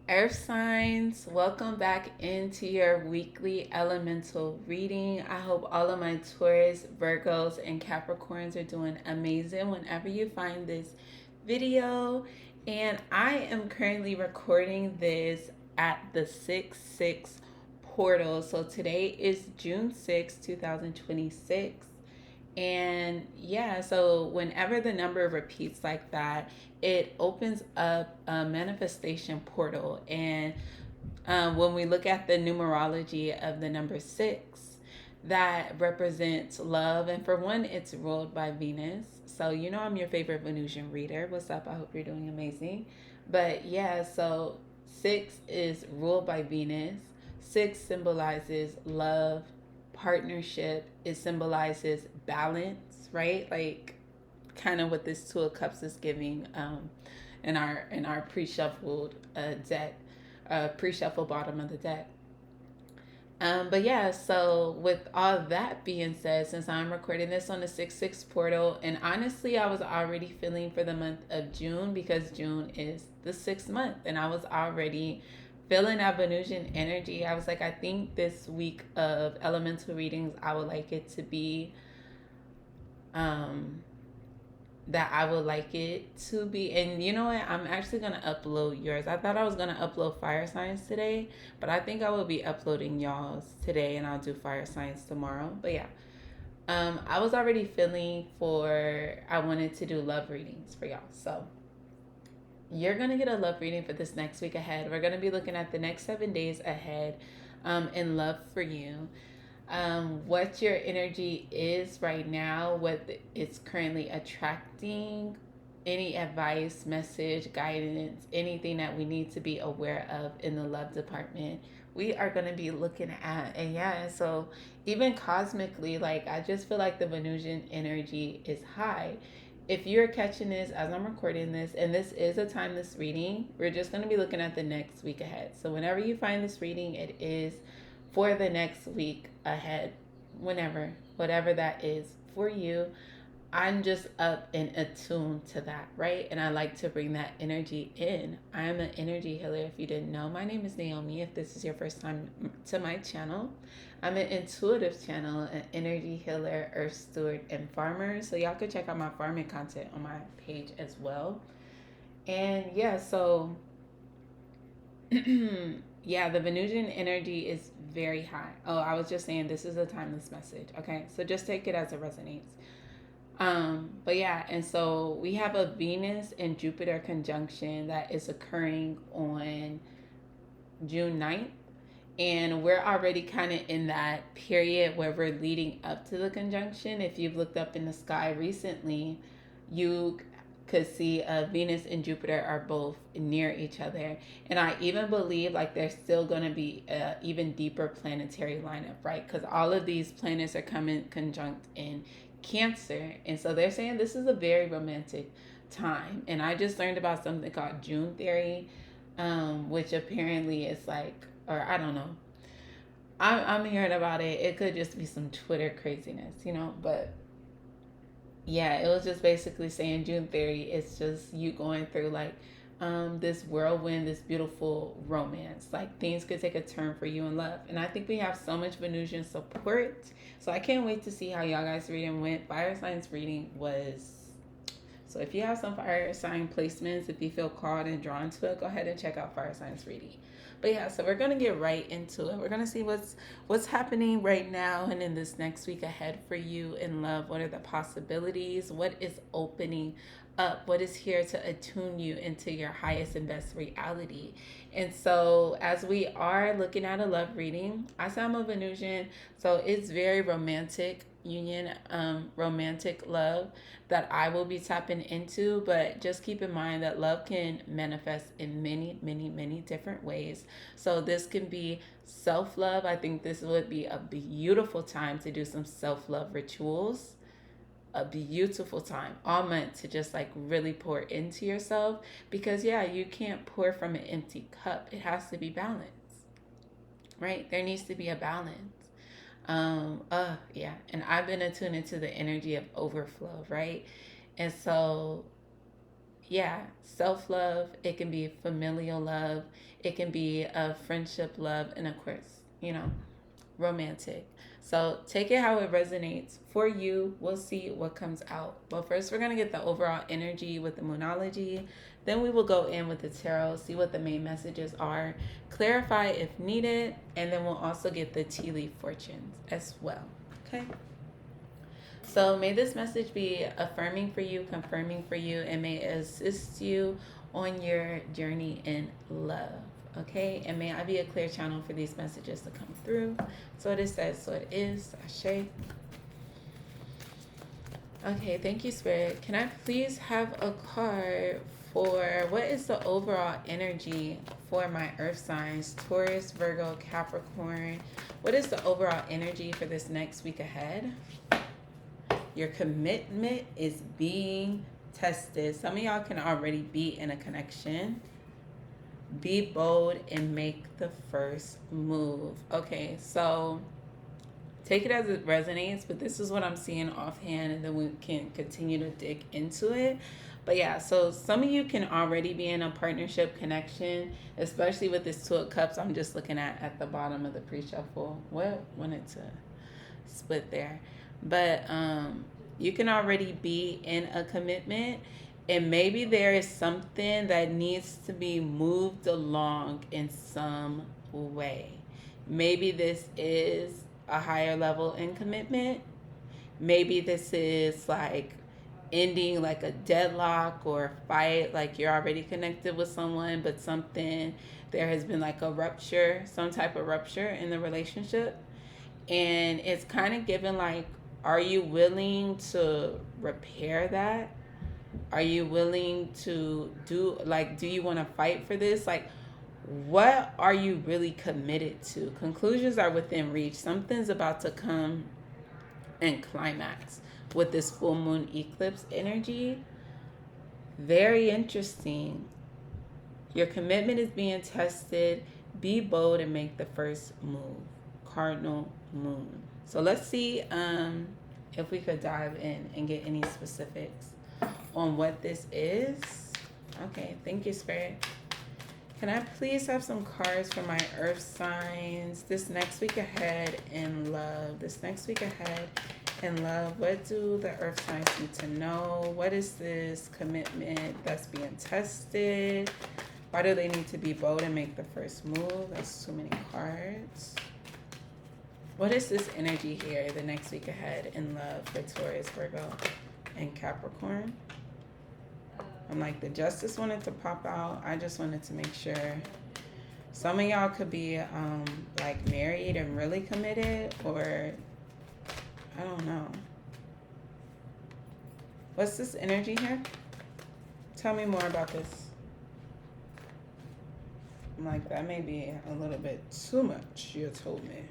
Earth signs, welcome back into your weekly elemental reading. I hope all of my Taurus, Virgos, and Capricorns are doing amazing whenever you find this video. And I am currently recording this at the 6/6 portal. So today is June 6, 2026. And yeah, so whenever the number repeats like that, it opens up a manifestation portal. And when we look at the numerology of the number 6, that represents love. And for one, it's ruled by Venus. So, I'm your favorite Venusian reader. What's up? I hope you're doing amazing. But yeah, so 6 is ruled by Venus. 6 symbolizes love, partnership. It symbolizes balance, right? Like kind of what this Two of Cups is giving in our pre-shuffled deck, pre-shuffle bottom of the deck. But yeah, so with all that being said, since I'm recording this on the 6/6 portal, and honestly, I was already feeling for the month of June because June is the 6th month, and I was already feeling that Venusian energy. I was like, I think this week of elemental readings, I would like it to be um, that I would like it to be. And you know what? I'm actually going to upload yours. I thought I was going to upload fire signs today, but I think I will be uploading y'all's today and I'll do fire signs tomorrow. But yeah, I was already feeling for, I wanted to do love readings for y'all. So you're going to get a love reading for this next week ahead. We're going to be looking at the next 7 days ahead in love for you, what your energy is right now, what it's currently attracting, any advice, message, guidance, anything that we need to be aware of in the love department. We are going to be looking at, and yeah, so even cosmically, like I just feel like the Venusian energy is high. If you're catching this as I'm recording this, and this is a timeless reading, we're just going to be looking at the next week ahead. So whenever you find this reading, it is for the next week ahead, whenever, whatever that is for you. I'm just up and attuned to that, right? And I like to bring that energy in. I am an energy healer. If you didn't know, my name is Naomi. If this is your first time to my channel, I'm an intuitive channel, an energy healer, earth steward, and farmer. So y'all could check out my farming content on my page as well. And yeah, so yeah, the Venusian energy is very high. Oh, I was just saying this is a timeless message. Okay, so just take it as it resonates. But yeah, and so we have a Venus and Jupiter conjunction that is occurring on June 9th. And we're already kind of in that period where we're leading up to the conjunction. If you've looked up in the sky recently, you could see Venus and Jupiter are both near each other. And I even believe like there's still going to be a even deeper planetary lineup, right? Because all of these planets are coming conjunct in Cancer. And so they're saying this is a very romantic time. And I just learned about something called June theory, which apparently is like, or I don't know. I'm hearing about it. It could just be some Twitter craziness. But yeah, it was just basically saying June theory. It's just you going through like this whirlwind, this beautiful romance. Like things could take a turn for you in love. And I think we have so much Venusian support. So I can't wait to see how y'all guys reading went. Fire signs reading was, so if you have some fire sign placements, if you feel called and drawn to it, go ahead and check out fire signs reading. But yeah, so we're gonna get right into it. We're gonna see what's happening right now and in this next week ahead for you in love. What are the possibilities? What is opening up? What is here to attune you into your highest and best reality? And so as we are looking at a love reading, I say I'm a Venusian, so it's very romantic union, romantic love that I will be tapping into. But just keep in mind that love can manifest in many, many, many different ways. So this can be self love. I think this would be a beautiful time to do some self love rituals. A beautiful time all month to just like really pour into yourself, because yeah, you can't pour from an empty cup. It has to be balanced, right? There needs to be a balance. Yeah, and I've been attuned into the energy of overflow, right? And so yeah, self-love, it can be familial love, it can be a friendship love, and of course, romantic. So take it how it resonates for you. We'll see what comes out. But first, we're going to get the overall energy with the Moonology. Then we will go in with the tarot, see what the main messages are, clarify if needed, and then we'll also get the tea leaf fortunes as well. Okay? So may this message be affirming for you, confirming for you, and may assist you on your journey in love. Okay, and may I be a clear channel for these messages to come through. So it is said, so it is. Ashe. Okay, thank you, Spirit. Can I please have a card for what is the overall energy for my earth signs, Taurus, Virgo, Capricorn? What is the overall energy for this next week ahead? Your commitment is being tested. Some of y'all can already be in a connection. Be bold and make the first move. Okay, so take it as it resonates, but this is what I'm seeing offhand, and then we can continue to dig into it. But yeah, so some of you can already be in a partnership connection, especially with this Two of Cups. I'm just looking at the bottom of the pre-shuffle. What wanted to split there. But you can already be in a commitment, and maybe there is something that needs to be moved along in some way. Maybe this is a higher level in commitment. Maybe this is like ending like a deadlock or a fight, like you're already connected with someone, but there has been like a rupture, some type of rupture in the relationship. And it's kind of given like, are you willing to repair that? Are you willing to do you want to fight for this? Like, what are you really committed to? Conclusions are within reach. Something's about to come and climax with this full moon eclipse energy. Very interesting. Your commitment is being tested. Be bold and make the first move. Cardinal moon. So let's see if we could dive in and get any specifics on what this is. Okay, thank you, Spirit. Can I please have some cards for my earth signs this next week ahead in love? This next week ahead in love, what do the earth signs need to know? What is this commitment that's being tested? Why do they need to be bold and make the first move? That's too many cards. What is this energy here the next week ahead in love for Taurus, Virgo, and Capricorn? I'm like, the Justice wanted to pop out. I just wanted to make sure. Some of y'all could be like married and really committed, or I don't know. What's this energy here? Tell me more about this. I'm like, that may be a little bit too much, you told me.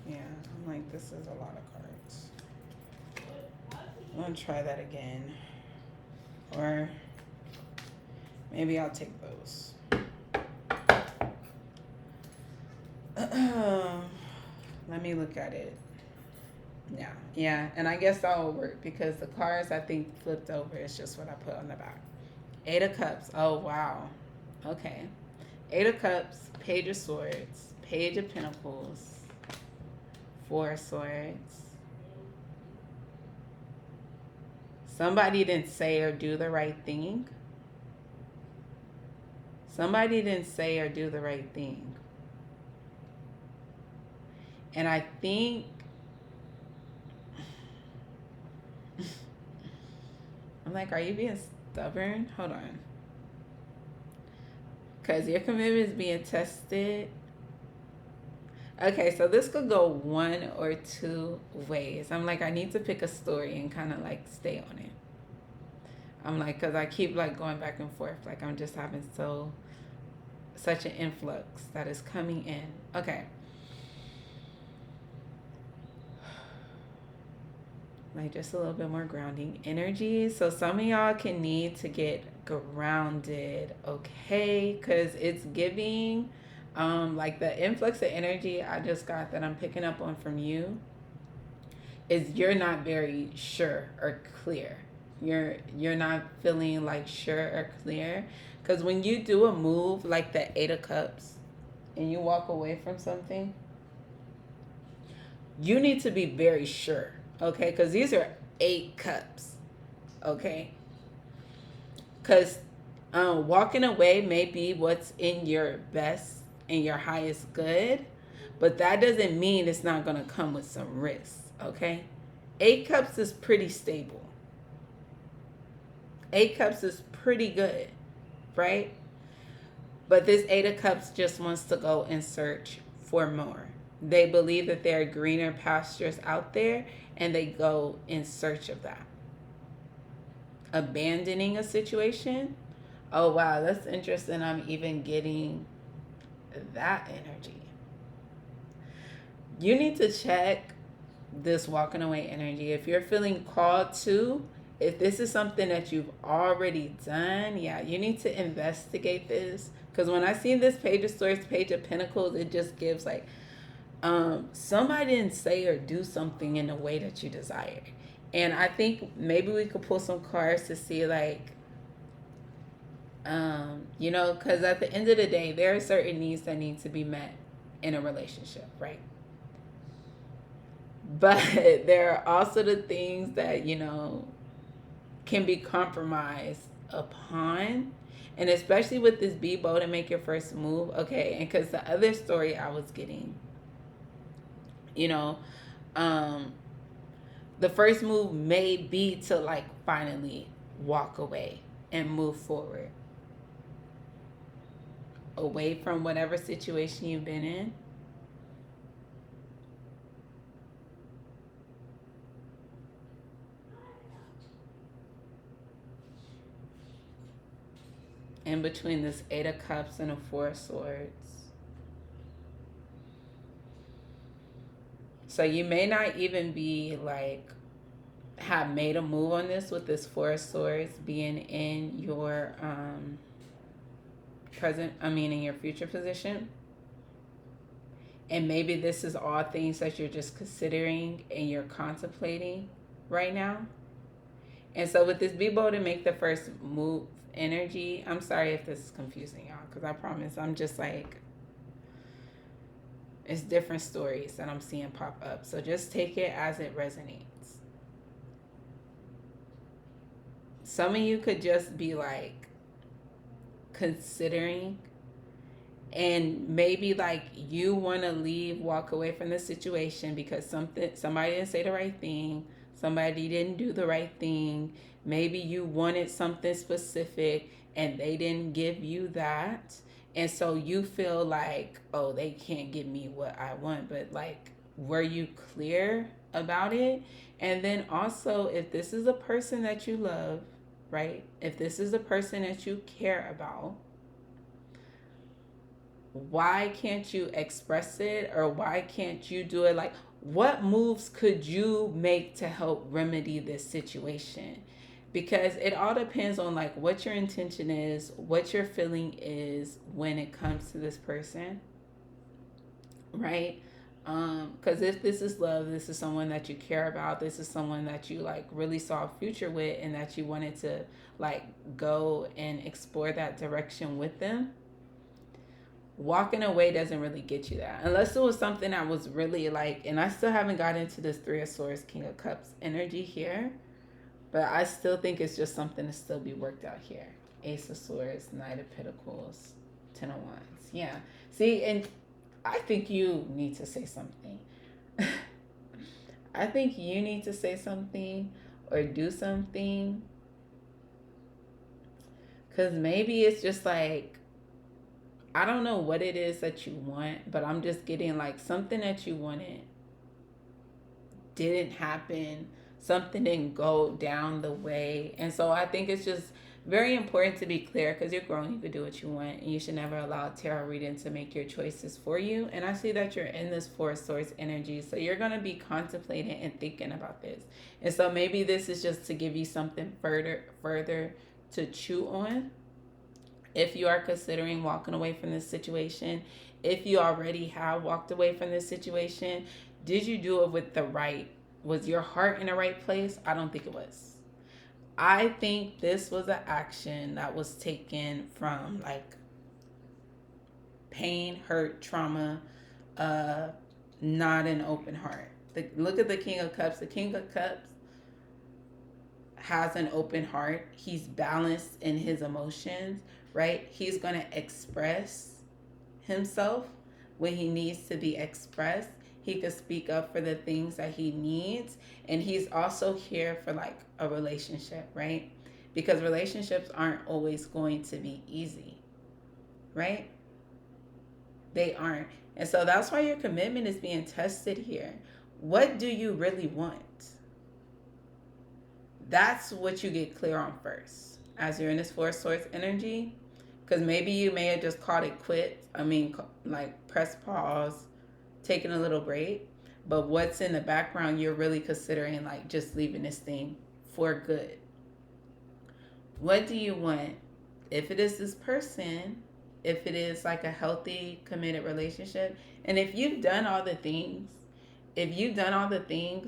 Yeah, I'm like, this is a lot of cards. I'm gonna try that again. Or maybe I'll take those. Let me look at it. Yeah, and I guess that will work because the cards I think flipped over is just what I put on the back. 8 of Cups. Oh, wow. Okay. 8 of Cups, Page of Swords, Page of Pentacles, 4 of Swords. Somebody didn't say or do the right thing. Somebody didn't say or do the right thing. And I think I'm like, are you being stubborn? Hold on. Because your commitment is being tested. Okay, so this could go one or two ways. I'm like, I need to pick a story and kind of like stay on it. I'm like, because I keep like going back and forth. Like I'm just having such an influx that is coming in. Okay. Like just a little bit more grounding energy. So some of y'all can need to get grounded, okay? Because it's giving, like the influx of energy I just got that I'm picking up on from you is you're not very sure or clear. You're not feeling like sure or clear. Because when you do a move like the Eight of Cups and you walk away from something, you need to be very sure, okay? Because these are 8 cups, okay? Because walking away may be what's in your best and your highest good, but that doesn't mean it's not going to come with some risks, okay? 8 cups is pretty stable. 8 cups is pretty good, right? But this 8 of cups just wants to go and search for more. They believe that there are greener pastures out there, and they go in search of that. Abandoning a situation. Oh, wow, that's interesting. I'm even getting that energy. You need to check this walking away energy. If you're feeling called to, if this is something that you've already done, yeah, you need to investigate this. Because when I see this Page of Swords, Page of Pentacles, it just gives like, somebody didn't say or do something in the way that you desire. And I think maybe we could pull some cards to see like, because at the end of the day, there are certain needs that need to be met in a relationship, right? But there are also the things that, can be compromised upon. And especially with this be bold and make your first move. Okay, and because the other story I was getting, the first move may be to like finally walk away and move forward. Away from whatever situation you've been in. In between this 8 of cups and a 4 of swords. So you may not even be like, have made a move on this with this 4 of swords being in your in your future position. And maybe this is all things that you're just considering and you're contemplating right now. And so with this be bold and make the first move energy, I'm sorry if this is confusing y'all, because I promise I'm just like, it's different stories that I'm seeing pop up. So just take it as it resonates. Some of you could just be like considering, and maybe like you want to leave, walk away from the situation because somebody didn't say the right thing, somebody didn't do the right thing. Maybe you wanted something specific and they didn't give you that. And so you feel like, oh, they can't give me what I want. But like, were you clear about it? And then also, if this is a person that you love, right? If this is a person that you care about, why can't you express it, or why can't you do it? Like, what moves could you make to help remedy this situation? Because it all depends on like what your intention is, what your feeling is when it comes to this person, right? Because if this is love, this is someone that you care about, this is someone that you like really saw a future with, and that you wanted to like go and explore that direction with them. Walking away doesn't really get you that, unless it was something that was really like, and I still haven't got into this 3 of Swords, King of Cups energy here, but I still think it's just something to still be worked out here. Ace of Swords, Knight of Pentacles, 10 of Wands. Yeah. See, and I think you need to say something. I think you need to say something or do something. Because maybe it's just like, I don't know what it is that you want, but I'm just getting like something that you wanted didn't happen. Something didn't go down the way. And so I think it's just very important to be clear, because you're grown, you can do what you want, and you should never allow tarot reading to make your choices for you. And I see that you're in this 4 of Swords energy, so you're going to be contemplating and thinking about this. And so maybe this is just to give you something further to chew on. If you are considering walking away from this situation, if you already have walked away from this situation, did you do it with was your heart in the right place? I don't think it was. I think this was an action that was taken from like pain, hurt, trauma, uh, not an open heart. Look at the King of Cups. The King of Cups has an open heart. He's balanced in his emotions, right? He's going to express himself when he needs to be expressed. He could speak up for the things that he needs. And he's also here for like a relationship, right? Because relationships aren't always going to be easy, right? They aren't. And so that's why your commitment is being tested here. What do you really want? That's what you get clear on first as you're in this Four of Swords energy. Because maybe you may have just called it quits. I mean, like press pause, taking a little break. But what's in the background, you're really considering like just leaving this thing for good. What do you want? If it is this person, if it is like a healthy, committed relationship, and if you've done all the things,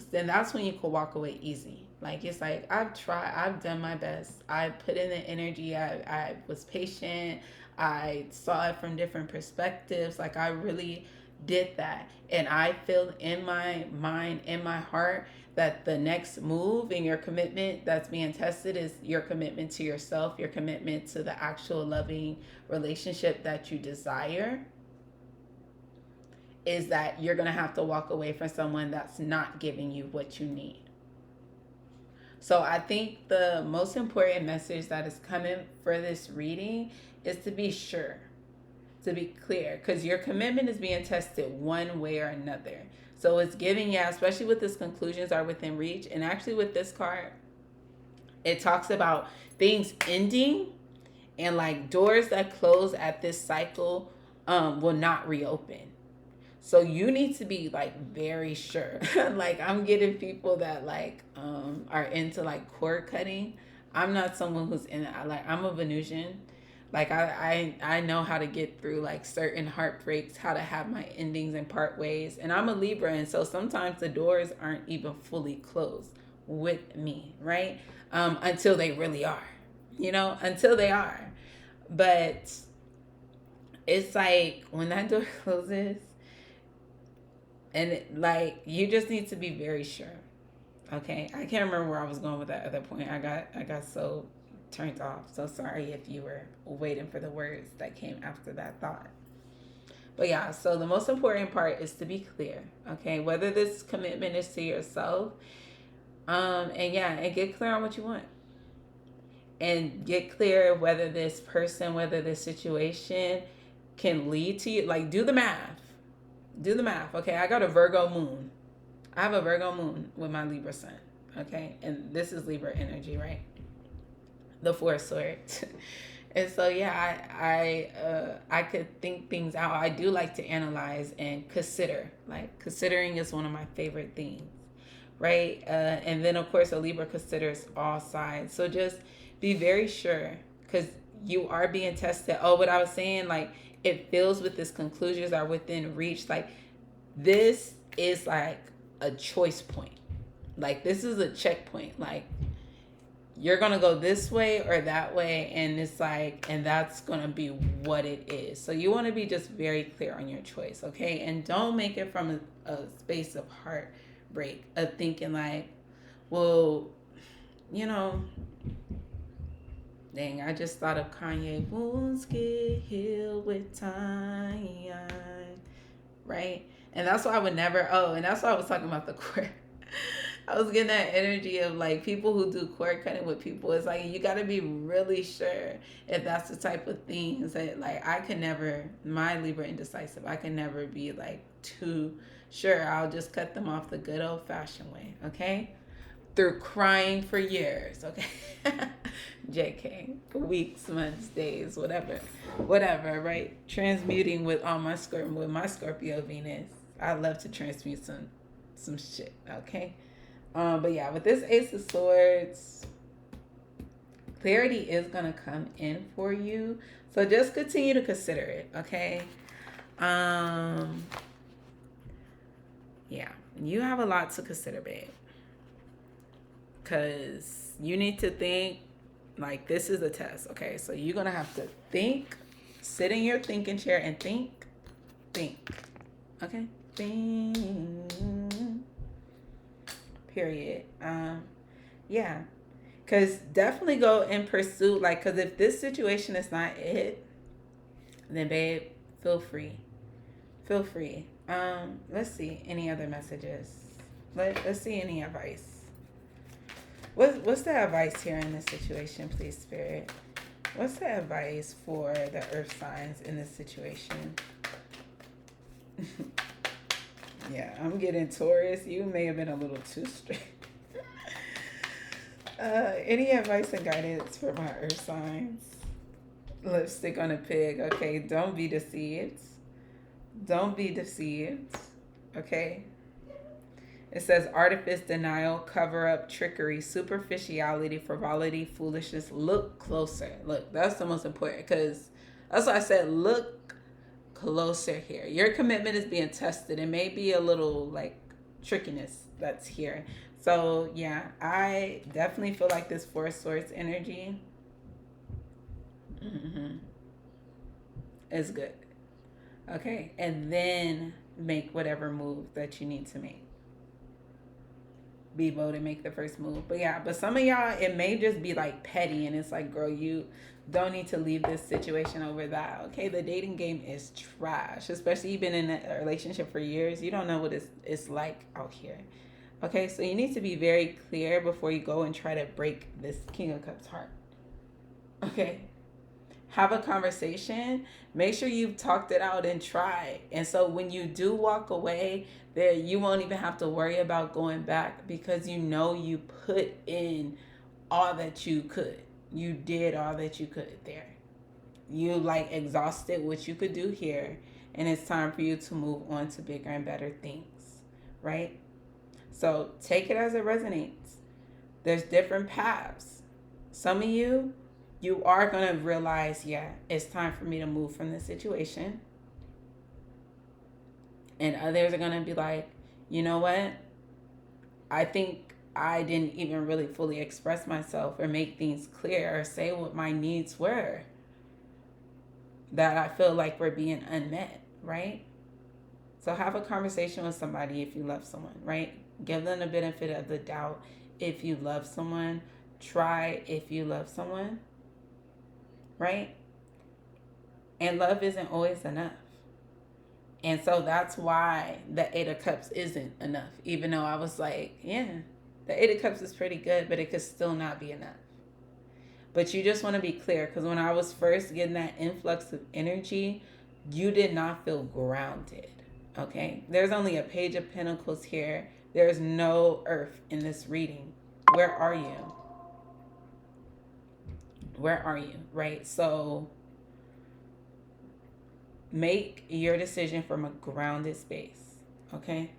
then that's when you could walk away easy. Like, it's like, I've tried, I've done my best. I put in the energy. I was patient. I saw it from different perspectives. Like, I really did that. And I feel in my mind, in my heart, that the next move in your commitment that's being tested is your commitment to yourself, your commitment to the actual loving relationship that you desire. Is that you're going to have to walk away from someone that's not giving you what you need. So I think the most important message that is coming for this reading is to be sure, to be clear, because your commitment is being tested one way or another. So it's giving you, especially with this conclusions are within reach. And actually with this card, it talks about things ending and like doors that close at this cycle will not reopen. So you need to be like very sure. Like, I'm getting people that like are into like cord cutting. I'm not someone who's in it. I'm a Venusian. Like I know how to get through like certain heartbreaks, how to have my endings and part ways. And I'm a Libra, and so sometimes the doors aren't even fully closed with me, right? Until they really are, until they are. But it's like when that door closes, and like you just need to be very sure. Okay, I can't remember where I was going with that other point. I got so turned off. So sorry if you were waiting for the words that came after that thought. But yeah, so the most important part is to be clear. Okay, whether this commitment is to yourself, and get clear on what you want, and get clear whether this person, whether this situation can lead to you. Like, do the math. Okay, I got a Virgo moon. I have a Virgo moon with my Libra sun. Okay, and this is Libra energy, right? The Four of Swords. And so yeah, I could think things out. I do like to analyze and consider. Like, considering is one of my favorite things, right? And then of course a Libra considers all sides. So just be very sure, because you are being tested. Oh, what I was saying, like, it feels with this conclusions are within reach. Like, this is like a choice point. Like, this is a checkpoint. Like, you're going to go this way or that way. And it's like, and that's going to be what it is. So you want to be just very clear on your choice. Okay. And don't make it from a space of heartbreak, of thinking like, well, dang, I just thought of Kanye. Wounds get healed with time. Right? And that's why I would never, and that's why I was talking about the cord. I was getting that energy of like people who do cord cutting with people. It's like, you got to be really sure if that's the type of things that, like, I can never, my Libra indecisive, I can never be like too sure. I'll just cut them off the good old fashioned way. Okay. Through crying for years, okay? JK, weeks, months, days, whatever, right? Transmuting with my Scorpio Venus. I love to transmute some shit, okay? But yeah, with this Ace of Swords, clarity is gonna come in for you. So just continue to consider it, okay? Yeah, you have a lot to consider, babe. because you need to think like this is a test. Okay, so you're gonna have to think, sit in your thinking chair and think. Okay, think. Period. Yeah, because definitely go and pursue, like, because if this situation is not it, then babe, feel free. Feel free. Let's see any other messages. Let's see any advice. What's the advice here in this situation, please, Spirit? What's the advice for the earth signs in this situation? Yeah, I'm getting Taurus. You may have been a little too strict. Any advice and guidance for my earth signs? Lipstick on a pig. Okay, don't be deceived. Don't be deceived. Okay? It says artifice, denial, cover up, trickery, superficiality, frivolity, foolishness. Look closer. Look, that's the most important, because that's why I said look closer here. Your commitment is being tested. It may be a little like trickiness that's here. So yeah, I definitely feel like this Four of Swords energy is good. Okay, and then make whatever move that you need to make. Be bold and make the first move. But yeah, but some of y'all, it may just be like petty, and it's like, girl, you don't need to leave this situation over that. Okay, the dating game is trash, especially you've been in a relationship for years. You don't know what it's like out here. Okay, so you need to be very clear before you go and try to break this King of Cups heart. Okay, have a conversation. Make sure you've talked it out and tried. And so when you do walk away, there you won't even have to worry about going back, because you know you put in all that you could. You did all that you could there. You like exhausted what you could do here, and it's time for you to move on to bigger and better things, right? So take it as it resonates. There's different paths. Some of you are going to realize, yeah, it's time for me to move from this situation. And others are going to be like, you know what? I think I didn't even really fully express myself or make things clear or say what my needs were, that I feel like were being unmet, right? So have a conversation with somebody if you love someone, right? Give them the benefit of the doubt if you love someone. Try if you love someone, right? And love isn't always enough. And so that's why the Eight of Cups isn't enough. Even though I was like, yeah, the Eight of Cups is pretty good, but it could still not be enough. But you just want to be clear, because when I was first getting that influx of energy, you did not feel grounded. Okay? There's only a Page of Pentacles here. There's no earth in this reading. Where are you? Where are you? Right? So make your decision from a grounded space. Okay?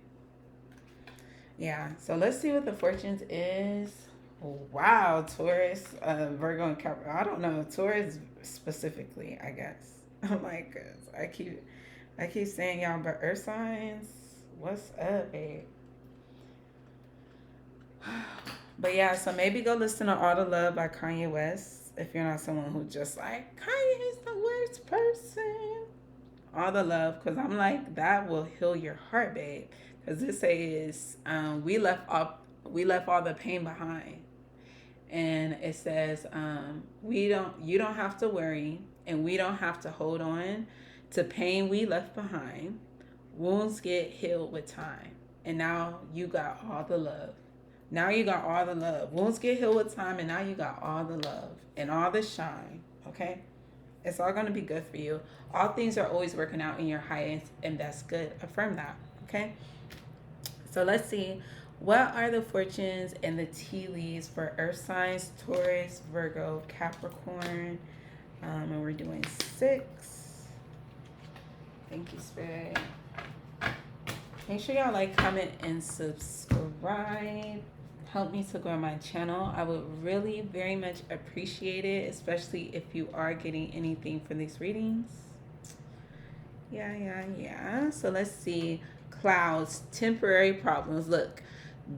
Yeah. So let's see what the fortunes is. Wow, Taurus, Virgo, and Capricorn. I don't know, Taurus specifically, I guess. I'm like, I keep saying y'all, but earth signs, what's up, babe? But yeah, so maybe go listen to All the Love by Kanye West if you're not someone who just like, Kanye is the worst person. All the Love, because I'm like, that will heal your heart, babe. Because this says, we left all the pain behind. And it says, you don't have to worry, and we don't have to hold on to pain we left behind. Wounds get healed with time. And now you got all the love. Now you got all the love. Wounds get healed with time, and now you got all the love and all the shine. Okay? It's all going to be good for you. All things are always working out in your highest and best good. Affirm that. Okay? So let's see. What are the fortunes and the tea leaves for earth signs, Taurus, Virgo, Capricorn? And we're doing 6. Thank you, Spirit. Make sure y'all like, comment, and subscribe. Help me to grow my channel. I would really very much appreciate it, especially if you are getting anything for these readings. Yeah. So let's see. Clouds, temporary problems. Look,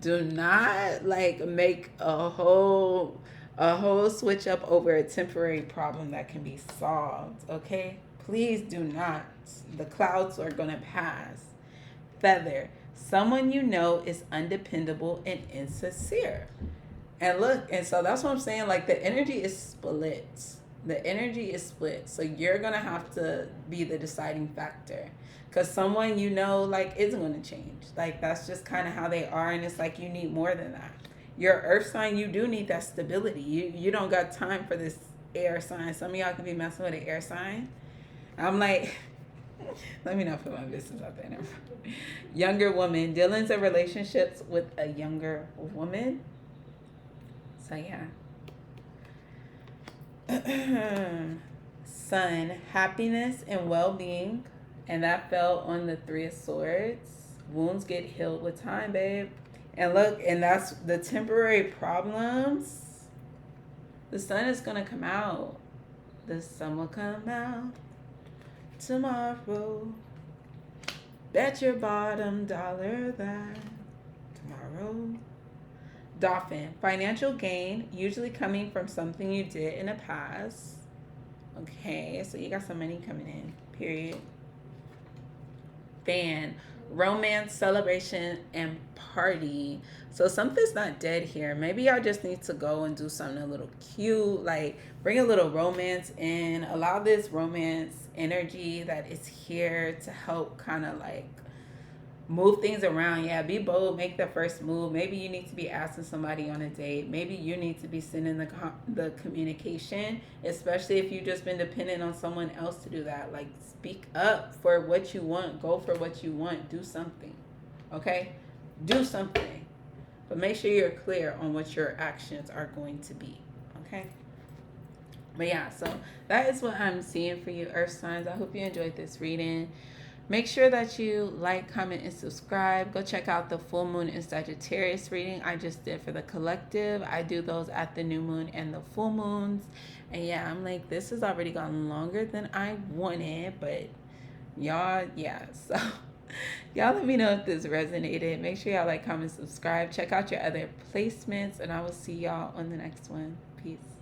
Do not like make a whole switch up over a temporary problem that can be solved, okay? Please do not. The clouds are going to pass. Feather. Someone you know is undependable and insincere. And look, and so that's what I'm saying. Like the energy is split. The energy is split. So you're gonna have to be the deciding factor. Cause someone you know like isn't gonna change. Like that's just kind of how they are, and it's like you need more than that. Your earth sign, you do need that stability. You don't got time for this air sign. Some of y'all can be messing with an air sign. I'm like, let me not put my business out there. Younger woman, dealings in relationships with a younger woman. So yeah. Sun, happiness and well-being, and that fell on the Three of Swords. Wounds get healed with time, babe. And look, and that's the temporary problems. The sun is gonna come out. The sun will come out tomorrow. Bet your bottom dollar that tomorrow. Dolphin, financial gain, usually coming from something you did in the past. Okay, so you got some money coming in, period. Fan, romance, celebration, and party. So something's not dead here. Maybe y'all just need to go and do something a little cute, like bring a little romance in. Allow this romance energy that is here to help kind of like move things around. Yeah, be bold, make the first move. Maybe you need to be asking somebody on a date. Maybe you need to be sending the communication, especially if you've just been dependent on someone else to do that. Like, speak up for what you want. Go for what you want. Do something. Okay? Do something. But make sure you're clear on what your actions are going to be. Okay? But yeah, so that is what I'm seeing for you, Earth signs. I hope you enjoyed this reading. Make sure that you like, comment, and subscribe. Go check out the full moon and Sagittarius reading I just did for the collective. I do those at the new moon and the full moons. And yeah, I'm like, this has already gone longer than I wanted, but y'all, yeah. So y'all let me know if this resonated. Make sure y'all like, comment, subscribe. Check out your other placements, and I will see y'all on the next one. Peace.